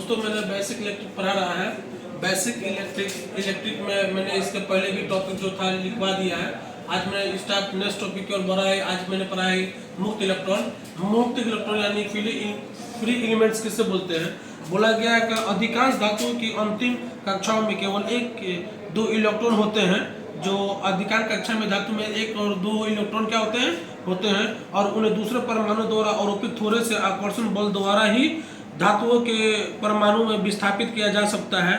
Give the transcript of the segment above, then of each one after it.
दोस्तों मैंने basic electric पढ़ा रहा है। बेसिक इलेक्ट्रिक में मैंने इसके पहले भी टॉपिक जो था लिखवा दिया है। आज मैं स्टार्ट नेक्स्ट टॉपिक की ओर बढ़ा है। आज मैंने पढ़ा है मुक्त इलेक्ट्रॉन। मुक्त इलेक्ट्रॉन यानी फ्री एलिमेंट्स किससे बोलते हैं। बोला गया है कि अधिकांश धातुओं की अंतिम कक्षाओं में केवल एक दो इलेक्ट्रॉन होते हैं। जो अधिकांश कक्षा में धातु में एक और दो इलेक्ट्रॉन क्या होते हैं और उन्हें दूसरे परमाणु द्वारा आरोपित थोड़े से आकर्षण बल द्वारा ही धातुओं के परमाणु में विस्थापित किया जा सकता है।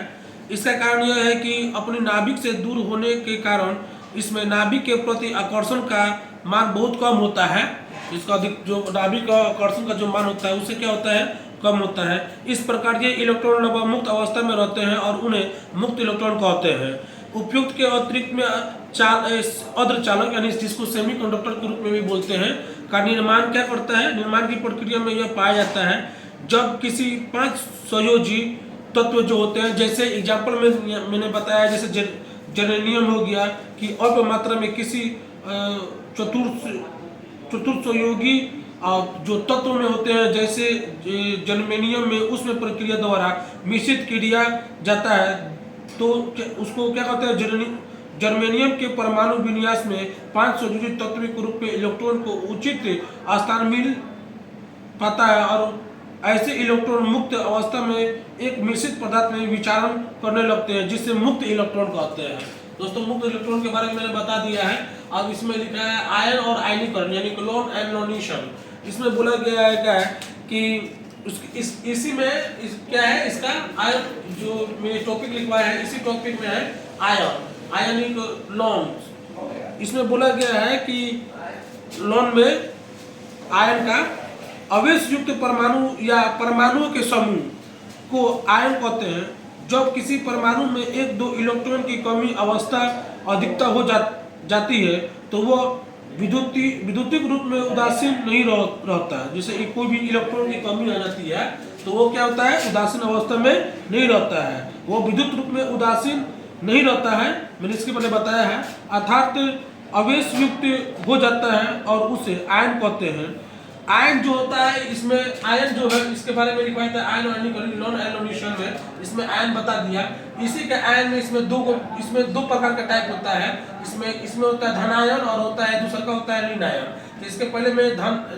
इसका कारण यह है कि अपनी नाभिक से दूर होने के कारण इसमें नाभिक के प्रति आकर्षण का मान बहुत कम होता है। इसका अधिक जो नाभिक का आकर्षण का जो मान होता है उससे क्या होता है, कम होता है। इस प्रकार ये इलेक्ट्रॉन मुक्त अवस्था में रहते हैं और उन्हें मुक्त इलेक्ट्रॉन कहते हैं। उपयुक्त के अतिरिक्त में अर्धचालक यानी जिसको सेमीकंडक्टर के रूप में भी बोलते हैं का निर्माण क्या करता है। निर्माण की प्रक्रिया में यह पाया जाता है जब किसी 5 संयोजी तत्व जो होते हैं, जैसे एग्जाम्पल में मैंने बताया जैसे जर्मेनियम हो गया कि अल्प मात्रा में किसी चतुर्थ संयोगी जो तत्व में होते हैं जैसे जर्मेनियम में उसमें प्रक्रिया द्वारा मिश्रित किया जाता है तो उसको क्या कहते हैं। जर्मेनियम के परमाणु विन्यास में 5 संयोजी तत्व के रूप में इलेक्ट्रॉन को उचित स्थान मिल पाता है और ऐसे इलेक्ट्रॉन मुक्त अवस्था में एक मिश्रित पदार्थ में विचारण करने लगते हैं जिससे मुक्त इलेक्ट्रॉन कहते हैं। दोस्तों मुक्त इलेक्ट्रॉन के बारे में मैंने बता दिया है। अब इसमें लिखा है आयन और आयनीकरण यानी कि लोन एंड लोनेशन। इसमें बोला गया है क्या है कि इसी में क्या है इसका आयन जो मैंने टॉपिक लिखवाया है इसी टॉपिक में है आयनिक लोन। इसमें बोला गया है कि लोन में आयन का अवेश युक्त परमाणु या परमाणुओं के समूह को आयन कहते हैं। जब किसी परमाणु में 1-2 इलेक्ट्रॉन की कमी अवस्था अधिकता हो जाती है तो वह विद्युतीय रूप में उदासीन नहीं रहता है। जैसे कोई भी इलेक्ट्रॉन की कमी आ जाती है तो वो क्या होता है, उदासीन अवस्था में नहीं रहता है, वो विद्युत रूप में उदासीन नहीं रहता है। मैंने इसके पहले बताया है अर्थात अवेश युक्त हो जाता है और उसे आयन कहते हैं। आयन जो होता है इसमें आयन जो है इसके बारे में लिखवाया था आयन आयनीकरण नॉन आयनोनेशन में इसमें आयन बता दिया। इसी के आयन में इसमें दो प्रकार का टाइप होता है। इसमें होता है धनायन और होता है दूसरा का होता है ऋण आयन। तो इसके पहले मैं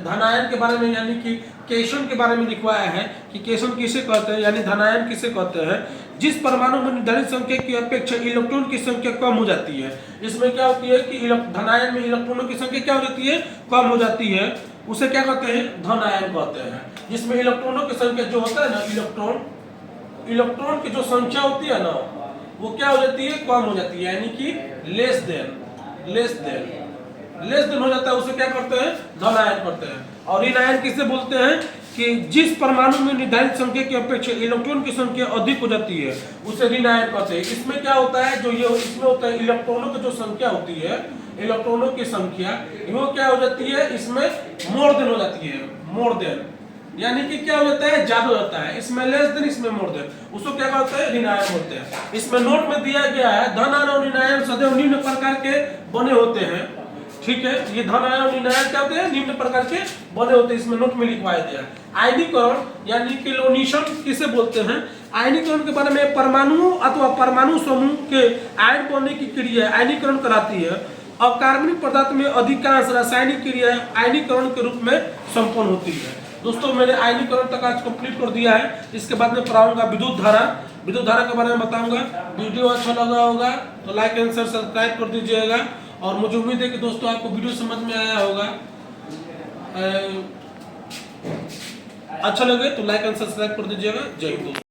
धनायन के बारे में यानी कि केशन के बारे में लिखवाया है कि केशन किसे कहते हैं यानी धनायन किसे कहते हैं। जिस परमाणु में निर्धारित संख्या की अपेक्षा इलेक्ट्रॉन की संख्या कम हो जाती है। इसमें क्या होती है कि धनायन में इलेक्ट्रॉनों की संख्या क्या हो जाती है, कम हो जाती है, उसे क्या कहते हैं, धन आयन कहते हैं। जिसमें इलेक्ट्रॉनों की संख्या जो होता है ना इलेक्ट्रॉन की जो संख्या होती है ना वो क्या हो जाती है, कम हो जाती है यानी कि लेस देन हो जाता है। उसे क्या करते हैं, धन आयन करते हैं। और ऋण आयन किसे बोलते हैं कि जिस परमाणु में निर्धारित संख्या की अपेक्षा इलेक्ट्रॉन की संख्या अधिक हो जाती है उसे ऋण आयन कहते हैं। इसमें क्या होता है इसमें होता है इलेक्ट्रॉनों की जो संख्या होती है, इलेक्ट्रॉनों की संख्या वो क्या हो जाती है, इसमें मोर देन हो जाती है। मोर देन यानी कि क्या हो जाता है, ज्यादा हो जाता है। इसमें लेस देन, इसमें मोर देन, उसको क्या कहते हैं, ऋण आयन होते हैं। इसमें नोट में दिया गया है धन आयन और ऋण आयन सदैव निम्न प्रकार के बने होते हैं। ठीक है, ये धन आयन और ऋण आयन क्या होते हैं, निम्न प्रकार के बने होते हैं। इसमें नोट में लिखवाया गया है। आयनीकरण यानी कि लोनेशन किसे बोलते हैं। आयनीकरण के बारे में परमाणु अथवा परमाणु समूह के आयन बनने की क्रिया आयनीकरण कराती है। अकार्बनिक पदार्थ में अधिकांश रासायनिक क्रिया आयनीकरण के रूप में संपन्न होती है। दोस्तों मैंने आयनीकरण तक आज कंप्लीट कर दिया है। इसके बाद में पढ़ाऊंगा विद्युत धारा के बारे में बताऊंगा। वीडियो अच्छा लगा होगा तो लाइक एंड शेयर सब्सक्राइब कर दीजिएगा और मुझे उम्मीद है कि दोस्तों आपको वीडियो समझ में आया होगा। अच्छा लगे तो लाइक एंड सब्सक्राइब कर दीजिएगा। जय हिंद।